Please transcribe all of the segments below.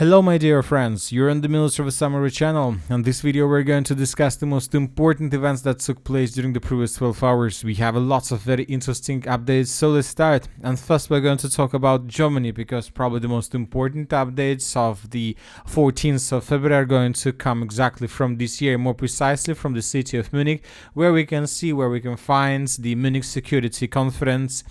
Hello my dear friends, you're on the Military Summary channel. On this video we're going to discuss the most important events that took place during the previous 12 hours. We have lots of very interesting updates, so let's start. And first we're going to talk about Germany, because probably the most important updates of the 14th of February are going to come exactly from this year, more precisely from the city of Munich, where we can find the Munich Security Conference.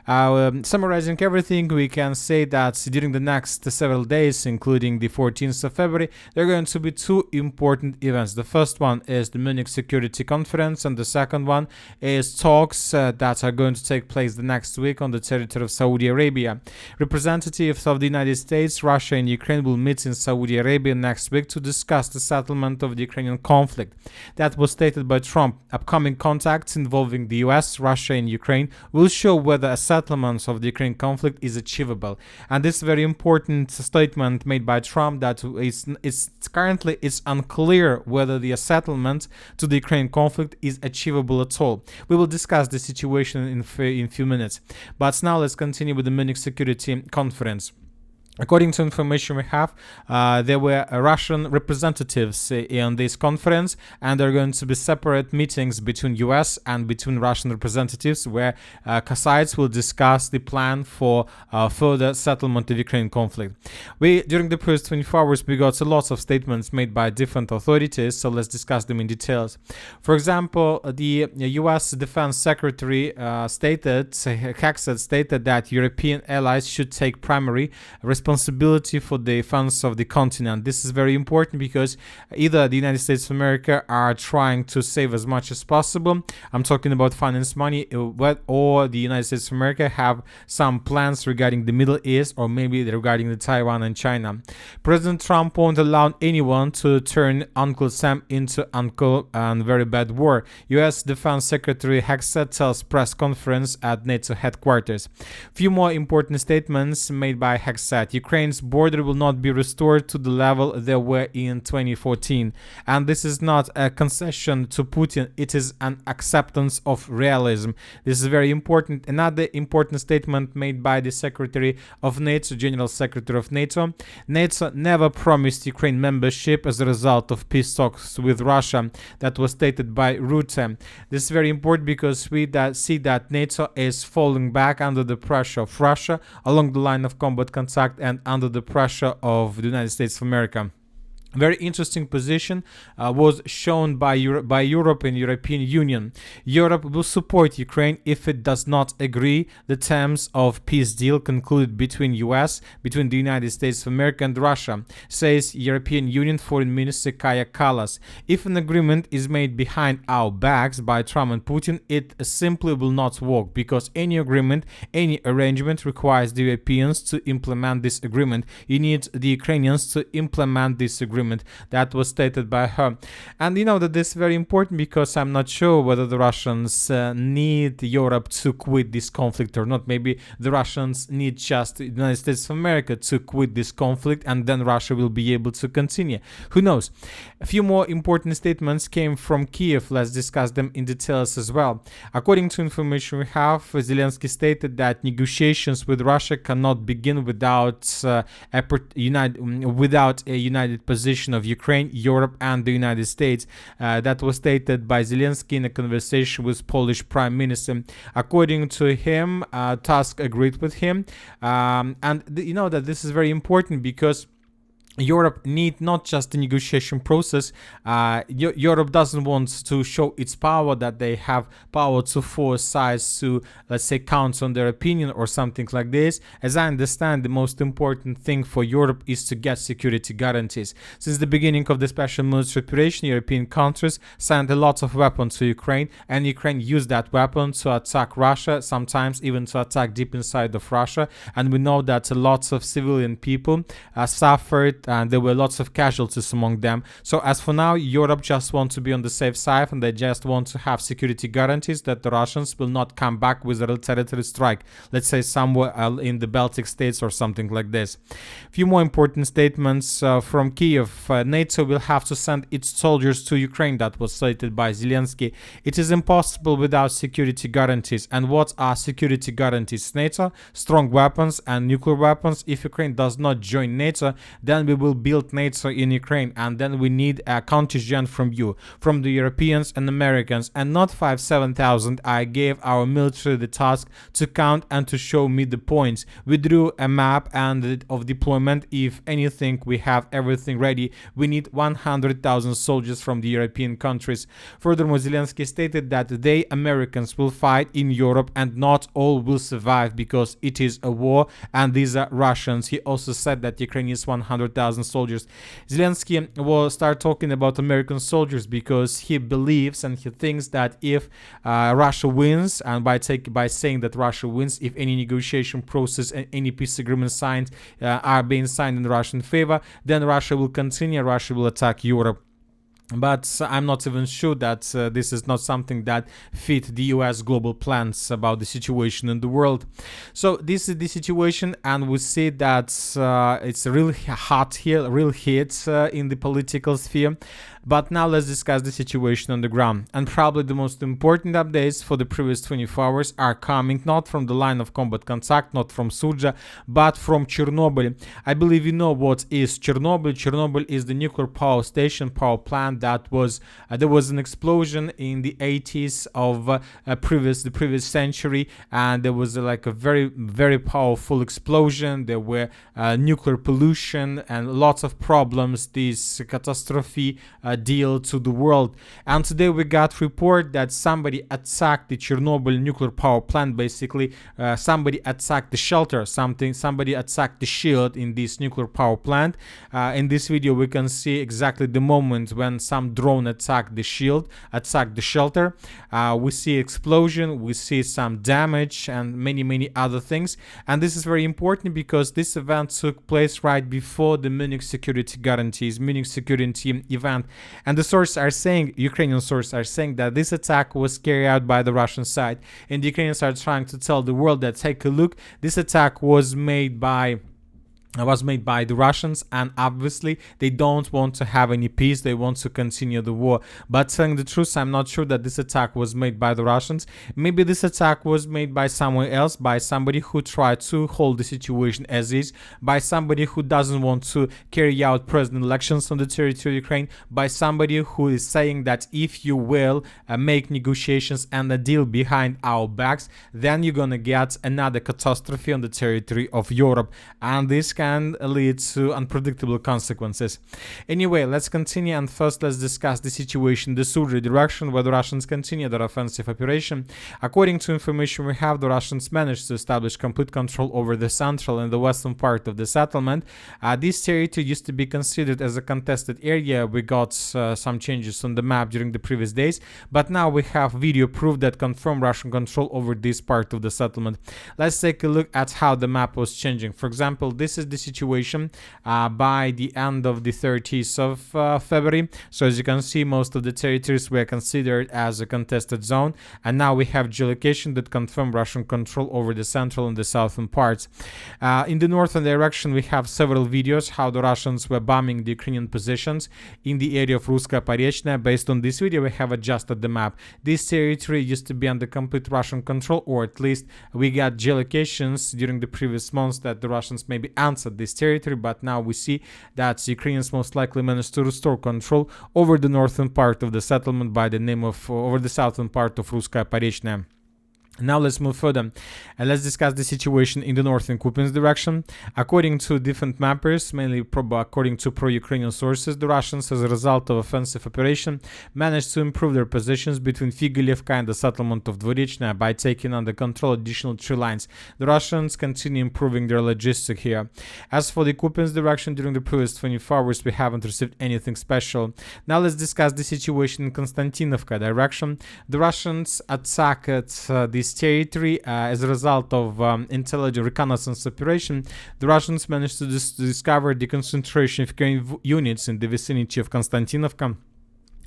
Summarizing everything, we can say that during the next several days, including the 14th of February, there are going to be two important events. The first one is the Munich Security Conference, and the second one is talks that are going to take place the next week on the territory of Saudi Arabia. Representatives of the United States, Russia, and Ukraine will meet in Saudi Arabia next week to discuss the settlement of the Ukrainian conflict. That was stated by Trump. Upcoming contacts involving the US, Russia, and Ukraine will show whether a settlement of the Ukrainian conflict is achievable. And this very important statement made by Trump, that it's unclear whether the settlement to the Ukraine conflict is achievable at all. We will discuss the situation in a few minutes. But now let's continue with the Munich Security Conference. According to information we have, there were Russian representatives in this conference, and there are going to be separate meetings between US and between Russian representatives, where sides will discuss the plan for further settlement of the Ukraine conflict. During the first 24 hours, we got a lot of statements made by different authorities, so let's discuss them in details. For example, the US Defense Secretary stated that European allies should take primary responsibility for the defense of the continent. This is very important because either the United States of America are trying to save as much as possible, I'm talking about finance money, or the United States of America have some plans regarding the Middle East, or maybe regarding the Taiwan and China. President Trump won't allow anyone to turn Uncle Sam into Uncle and very bad war. US Defense Secretary Hexet tells press conference at NATO headquarters. Few more important statements made by Hexet. Ukraine's border will not be restored to the level they were in 2014. And this is not a concession to Putin, it is an acceptance of realism. This is very important. Another important statement made by the Secretary of NATO, General Secretary of NATO. NATO never promised Ukraine membership as a result of peace talks with Russia. That was stated by Rutte. This is very important because we see that NATO is falling back under the pressure of Russia along the line of combat contact and under the pressure of the United States of America. Very interesting position was shown by Europe and European Union. Europe will support Ukraine if it does not agree the terms of peace deal concluded between the United States of America and Russia, says European Union Foreign Minister Kaja Kallas. If an agreement is made behind our backs by Trump and Putin, it simply will not work, because any agreement, any arrangement requires the Europeans to implement this agreement. You need the Ukrainians to implement this agreement. That was stated by her. And you know that this is very important because I'm not sure whether the Russians need Europe to quit this conflict or not. Maybe the Russians need just the United States of America to quit this conflict, and then Russia will be able to continue. Who knows? A few more important statements came from Kiev. Let's discuss them in details as well. According to information we have, Zelensky stated that negotiations with Russia cannot begin without a united position of Ukraine, Europe, and the United States. That was stated by Zelensky in a conversation with Polish Prime Minister. According to him, Tusk agreed with him, and you know that this is very important because Europe need not just the negotiation process. Europe doesn't want to show its power, that they have power to force sides to, let's say, count on their opinion or something like this. As I understand, the most important thing for Europe is to get security guarantees. Since the beginning of the special military operation, European countries sent a lot of weapons to Ukraine, and Ukraine used that weapon to attack Russia, sometimes even to attack deep inside of Russia. And we know that lots of civilian people suffered, and there were lots of casualties among them. So as for now, Europe just wants to be on the safe side, and they just want to have security guarantees that the Russians will not come back with a retaliatory strike, let's say somewhere in the Baltic states or something like this. A few more important statements from Kiev. NATO will have to send its soldiers to Ukraine. That was stated by Zelensky. It is impossible without security guarantees. And what are security guarantees? NATO, strong weapons and nuclear weapons. If Ukraine does not join NATO, then we will build NATO in Ukraine, and then we need a contingent from you, from the Europeans and Americans, and not 5-7,000. I gave our military the task to count and to show me the points. We drew a map and of deployment. If anything, we have everything ready. We need 100,000 soldiers from the European countries. Furthermore, Zelensky stated that they, Americans, will fight in Europe and not all will survive because it is a war and these are Russians. He also said that Ukraine needs 100,000 soldiers. Zelensky will start talking about American soldiers because he believes and he thinks that if Russia wins, and by saying that Russia wins, if any negotiation process and any peace agreement signed are being signed in Russian favor, then Russia will continue, Russia will attack Europe. But I'm not even sure that this is not something that fit the US global plans about the situation in the world. So this is the situation, and we see that it's really hot here, real heat in the political sphere. But now let's discuss the situation on the ground. And probably the most important updates for the previous 24 hours are coming not from the line of combat contact, not from Sudzha, but from Chernobyl. I believe you know what is Chernobyl. Chernobyl is the nuclear power station, power plant that was there was an explosion in the 80s of the previous century, and there was like a very powerful explosion. There were nuclear pollution and lots of problems. This catastrophe deal to the world. And today we got report that somebody attacked the Chernobyl nuclear power plant. Basically, somebody attacked the shelter. Somebody attacked the shield in this nuclear power plant. In this video, we can see exactly the moment when some drone attacked the shield, attacked the shelter. We see explosion, we see some damage, and many other things. And this is very important because this event took place right before the Munich security guarantees, Munich security event. And the sources are saying, Ukrainian sources are saying that this attack was carried out by the Russian side. And the Ukrainians are trying to tell the world that, take a look, this attack was made by the Russians, and obviously they don't want to have any peace. They want to continue the war. But telling the truth, I'm not sure that this attack was made by the Russians. Maybe this attack was made by someone else, by somebody who tried to hold the situation as is, by somebody who doesn't want to carry out president elections on the territory of Ukraine, by somebody who is saying that if you will make negotiations and a deal behind our backs, then you're gonna get another catastrophe on the territory of Europe. And this can lead to unpredictable consequences. Anyway, let's continue, and first let's discuss the situation in the Sudzha direction, where the Russians continue their offensive operation. According to information we have, the Russians managed to establish complete control over the central and the western part of the settlement. This territory used to be considered as a contested area. We got some changes on the map during the previous days, but now we have video proof that confirm Russian control over this part of the settlement. Let's take a look at how the map was changing. For example, this is the situation by the end of the 30th of February. So as you can see, most of the territories were considered as a contested zone, and now we have geolocation that confirm Russian control over the central and the southern parts. In the northern direction, we have several videos how the Russians were bombing the Ukrainian positions in the area of Ruskaya Porechnya. Based on this video, we have adjusted the map. This territory used to be under complete Russian control, or at least we got geolocations during the previous months that the Russians maybe answered this territory, but now we see that the Ukrainians most likely managed to restore control over the northern part of the settlement by the name of over the southern part of Ruskaya Porechnya. Now let's move further and let's discuss the situation in the northern Kupiansk direction. According to different mappers, mainly according to pro-Ukrainian sources, the Russians, as a result of offensive operation, managed to improve their positions between Figilevka and the settlement of Dvorechnya by taking under control additional 3 lines. The Russians continue improving their logistics here. As for the Kupiansk direction, during the previous 24 hours, we haven't received anything special. Now let's discuss the situation in Konstantinovka direction. The Russians attacked this territory as a result of intelligent reconnaissance operation. The Russians managed to discover the concentration of Ukrainian units in the vicinity of Konstantinovka.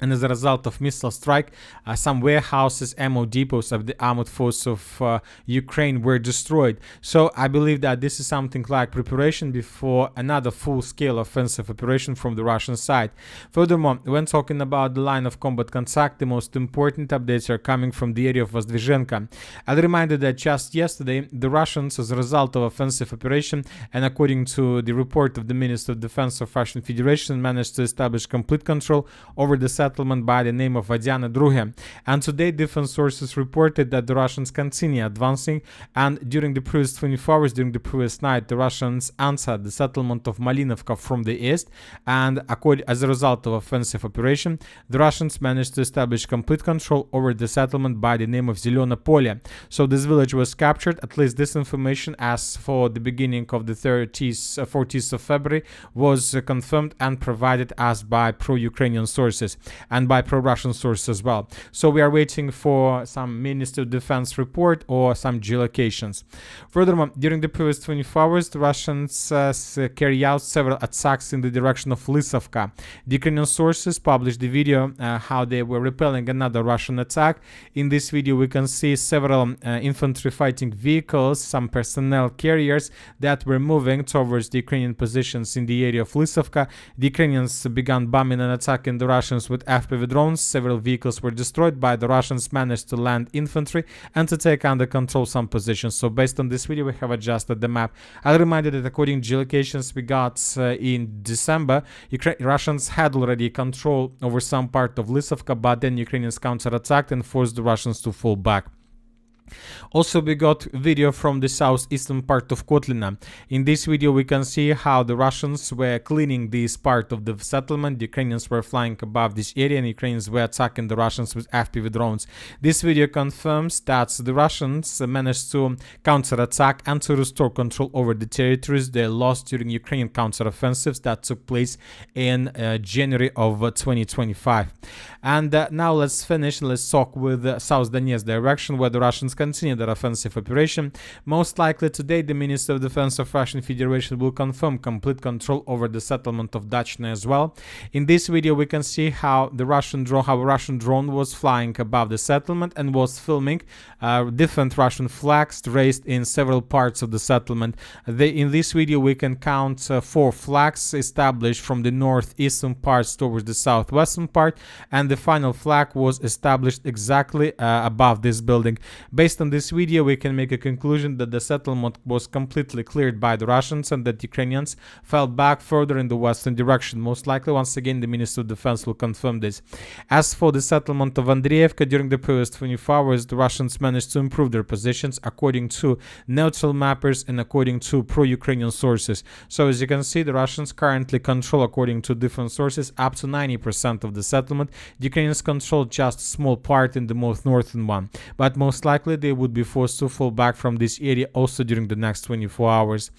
And as a result of missile strike, some warehouses, ammo depots of the armed force of Ukraine were destroyed. So I believe that this is something like preparation before another full-scale offensive operation from the Russian side. Furthermore, when talking about the line of combat contact, the most important updates are coming from the area of Vozdvizhenka. I'll remind you that just yesterday, the Russians, as a result of offensive operation, and according to the report of the Minister of Defense of Russian Federation, managed to establish complete control over the settlement by the name of Vadiane Druhe. And today, different sources reported that the Russians continue advancing, and during the previous 24 hours, during the previous night, the Russians answered the settlement of Malinovka from the east, and as a result of offensive operation, the Russians managed to establish complete control over the settlement by the name of Zeleno Polye. So this village was captured. At least this information, as for the beginning of the 40th of February, was confirmed and provided us by pro-Ukrainian sources and by pro-Russian sources as well. So we are waiting for some Ministry of Defense report or some geolocations. Furthermore, during the previous 24 hours, the Russians carry out several attacks in the direction of Lysovka. The Ukrainian sources published the video how they were repelling another Russian attack. In this video, we can see several infantry fighting vehicles, some personnel carriers that were moving towards the Ukrainian positions in the area of Lysovka. The Ukrainians began bombing and attacking the Russians with FPV drones. Several vehicles were destroyed, but the Russians managed to land infantry and to take under control some positions. So based on this video, we have adjusted the map. I'll remind you that according to geolocations we got in December, Russians had already control over some part of Lysovka, but then Ukrainians counterattacked and forced the Russians to fall back. Also, we got video from the southeastern part of Kotlina. In this video, we can see how the Russians were cleaning this part of the settlement. The Ukrainians were flying above this area, and Ukrainians were attacking the Russians with FPV drones. This video confirms that the Russians managed to counterattack and to restore control over the territories they lost during Ukrainian counteroffensives that took place in January of 2025. And now let's finish. Let's talk with South Donetsk direction, where the Russians continue their offensive operation. Most likely today, the Minister of Defense of Russian Federation will confirm complete control over the settlement of Dachna as well. In this video, we can see how a Russian drone was flying above the settlement and was filming different Russian flags raised in several parts of the settlement. In this video, we can count 4 flags established from the northeastern parts towards the southwestern part, and the final flag was established exactly above this building. Based on this video, we can make a conclusion that the settlement was completely cleared by the Russians and that Ukrainians fell back further in the western direction. Most likely, once again, the Minister of Defense will confirm this. As for the settlement of Andreevka, during the previous 24 hours, the Russians managed to improve their positions according to neutral mappers and according to pro-Ukrainian sources. So as you can see, the Russians currently control, according to different sources, up to 90% of the settlement. The Ukrainians control just a small part in the most northern one, but most likely they would be forced to fall back from this area also during the next 24 hours.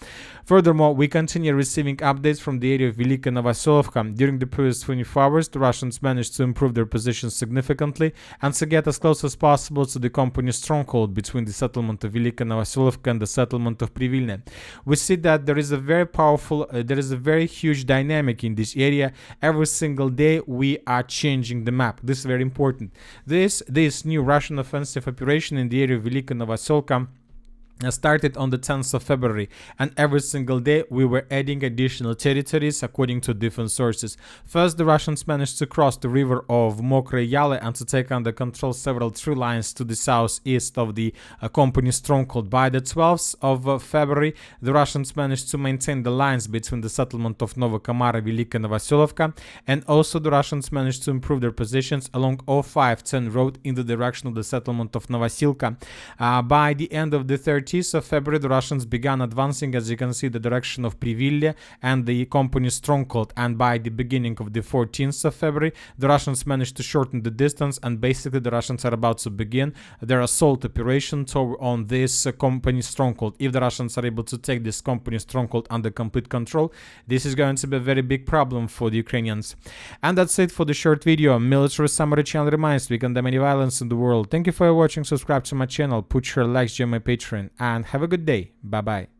Furthermore, we continue receiving updates from the area of Velika Novoselovka. During the previous 24 hours, the Russians managed to improve their position significantly and to get as close as possible to the company's stronghold between the settlement of Velika Novoselovka and the settlement of Privilne. We see that there is a very huge dynamic in this area. Every single day we are changing the map. This is very important. This new Russian offensive operation in the area of Velika Novoselovka started on the 10th of February, and every single day we were adding additional territories according to different sources. First, the Russians managed to cross the river of Mokre Yale and to take under control several tree lines to the southeast of the company's stronghold. By the 12th of February, the Russians managed to maintain the lines between the settlement of Novokamara, Velika Novoselovka, and also the Russians managed to improve their positions along 0510 road in the direction of the settlement of Novosilka. By the end of the 13th of February, the Russians began advancing, as you can see, the direction of Privilne and the company's stronghold, and by the beginning of the 14th of February, the Russians managed to shorten the distance, and basically the Russians are about to begin their assault operation on this company's stronghold. If the Russians are able to take this company's stronghold under complete control, this is going to be a very big problem for the Ukrainians. And that's it for the short video. Military Summary Channel reminds we condemn any violence in the world. Thank you for watching. Subscribe to my channel, put your likes, join my Patreon, and have a good day. Bye bye.